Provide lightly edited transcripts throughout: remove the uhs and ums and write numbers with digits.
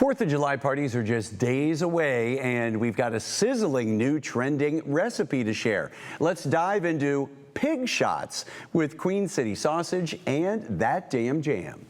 4th of July parties are just days away, and we've got a sizzling new trending recipe to share. Let's dive into pig shots with Queen City sausage and that damn jam.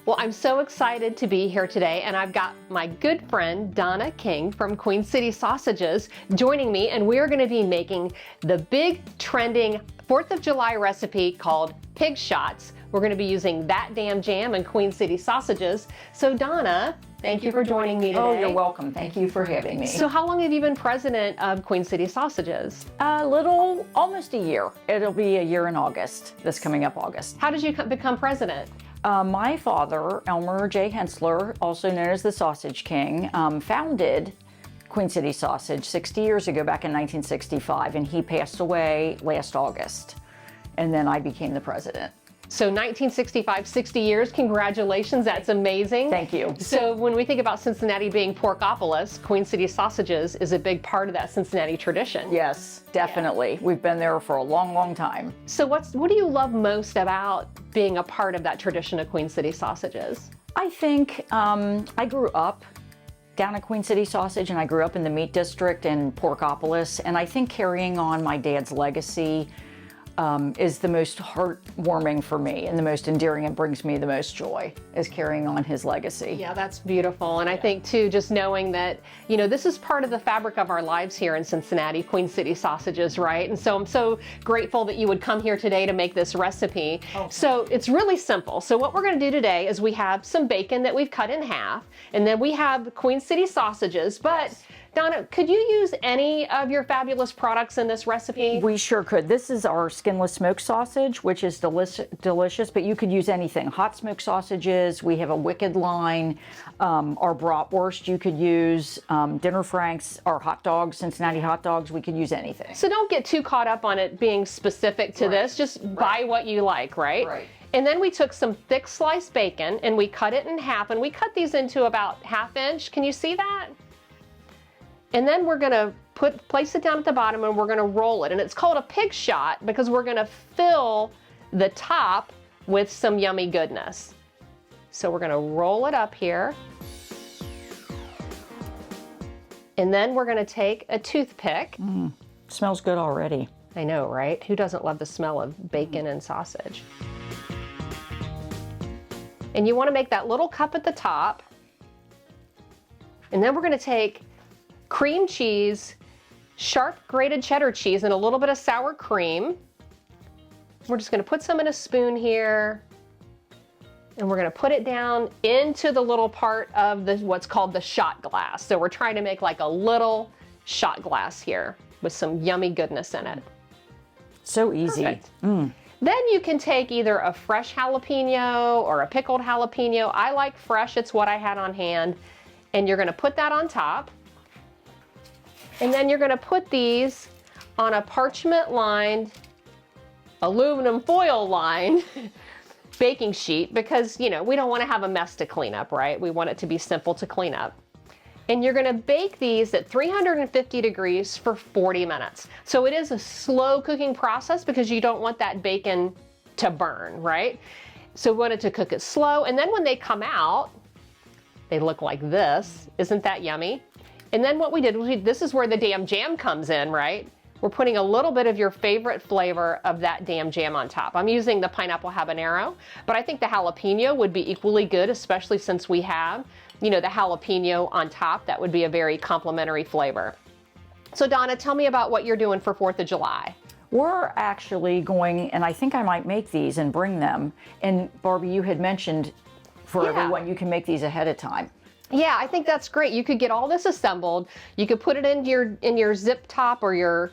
Well, I'm so excited to be here today, and I've got my good friend Donna King from Queen City Sausages joining me, and we're going to be making the big trending 4th of July recipe called pig shots. We're going to be using that damn jam and Queen City Sausages. So Donna, thank you for joining me today. Oh, you're welcome. Thank you for having me. So how long have you been president of Queen City Sausages? Almost a year. It'll be a year in August, this coming up August. How did you become president? My father, Elmer J. Hensler, also known as the Sausage King, founded Queen City Sausage 60 years ago, back in 1965, and he passed away last August. And then I became the president. So 1965, 60 years, congratulations, that's amazing. Thank you. So when we think about Cincinnati being Porkopolis, Queen City Sausages is a big part of that Cincinnati tradition. Yes, definitely. We've been there for a long, long time. So what do you love most about being a part of that tradition of Queen City Sausages? I think I grew up down at Queen City Sausage, and I grew up in the meat district in Porkopolis, and I think carrying on my dad's legacy is the most heartwarming for me and the most endearing and brings me the most joy, is carrying on his legacy. Yeah, that's beautiful. And I think too, just knowing that, you know, this is part of the fabric of our lives here in Cincinnati, Queen City Sausages, right? And so I'm so grateful that you would come here today to make this recipe. Okay. So it's really simple. So what we're going to do today is we have some bacon that we've cut in half, and then we have Queen City Sausages, but yes. Donna, could you use any of your fabulous products in this recipe? We sure could. This is our skinless smoked sausage, which is delicious, but you could use anything. Hot smoked sausages, we have a Wicked line, our bratwurst you could use, dinner franks, our hot dogs, Cincinnati hot dogs, we could use anything. So don't get too caught up on it being specific to this, just buy what you like, right? Right. And then we took some thick sliced bacon and we cut it in half, and we cut these into about 1/2 inch. Can you see that? And then we're gonna place it down at the bottom and we're gonna roll it. And it's called a pig shot because we're gonna fill the top with some yummy goodness. So we're gonna roll it up here. And then we're gonna take a toothpick. Smells good already. I know, right? Who doesn't love the smell of bacon and sausage? And you wanna make that little cup at the top. And then we're gonna take cream cheese, sharp grated cheddar cheese, and a little bit of sour cream. We're just gonna put some in a spoon here, and we're gonna put it down into the little part of what's called the shot glass. So we're trying to make like a little shot glass here with some yummy goodness in it. So easy. Then you can take either a fresh jalapeno or a pickled jalapeno. I like fresh, it's what I had on hand. And you're gonna put that on top. And then you're gonna put these on a parchment-lined, aluminum foil-lined baking sheet because, you know, we don't wanna have a mess to clean up, right? We want it to be simple to clean up. And you're gonna bake these at 350 degrees for 40 minutes. So it is a slow cooking process because you don't want that bacon to burn, right? So we want it to cook it slow. And then when they come out, they look like this. Isn't that yummy? And then what we did was this is where the damn jam comes in, right? We're putting a little bit of your favorite flavor of that damn jam on top. I'm using the pineapple habanero, but I think the jalapeno would be equally good, especially since we have, you know, the jalapeno on top. That would be a very complimentary flavor. So Donna, tell me about what you're doing for 4th of July. We're actually going, and I think I might make these and bring them. And Barbie, you had mentioned for everyone, you can make these ahead of time. Yeah, I think that's great. You could get all this assembled. You could put it in your zip top or your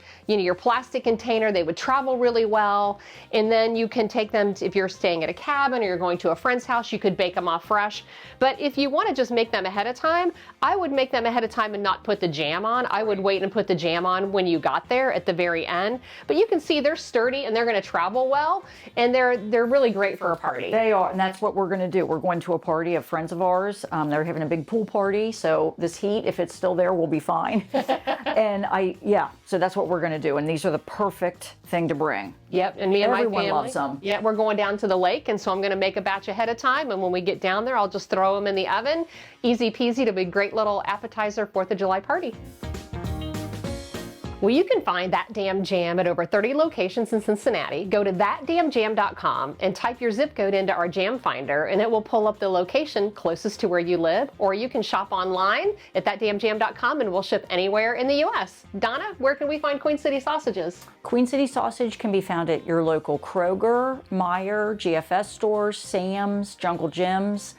plastic container. They would travel really well. And then you can take them if you're staying at a cabin or you're going to a friend's house, you could bake them off fresh. But if you want to just make them ahead of time, I would make them ahead of time and not put the jam on. I would wait and put the jam on when you got there at the very end. But you can see they're sturdy and they're going to travel well, and they're really great for a party. They are, and that's what we're going to do. We're going to a party of friends of ours. They're having a big pool party, so this heat, if it's still there, will be fine. And so that's what we're gonna do. And these are the perfect thing to bring. Yep, and me and Everyone my family loves them. Yeah, we're going down to the lake, and so I'm going to make a batch ahead of time, and when we get down there, I'll just throw them in the oven. Easy peasy to be a great little appetizer 4th of July party. Well, you can find That Damn Jam at over 30 locations in Cincinnati. Go to thatdamnjam.com and type your zip code into our jam finder, and it will pull up the location closest to where you live, or you can shop online at thatdamnjam.com and we'll ship anywhere in the U.S. Donna, where can we find Queen City sausages? Queen City sausage can be found at your local Kroger, Meijer, GFS stores, Sam's, Jungle Gyms,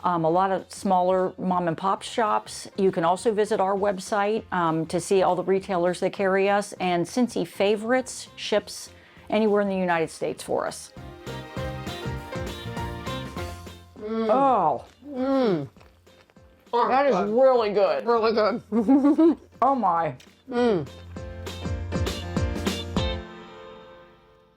a lot of smaller mom and pop shops. You can also visit our website to see all the retailers that carry us, and Cincy Favorites ships anywhere in the United States for us. Oh, that is really good. Really good. Oh my.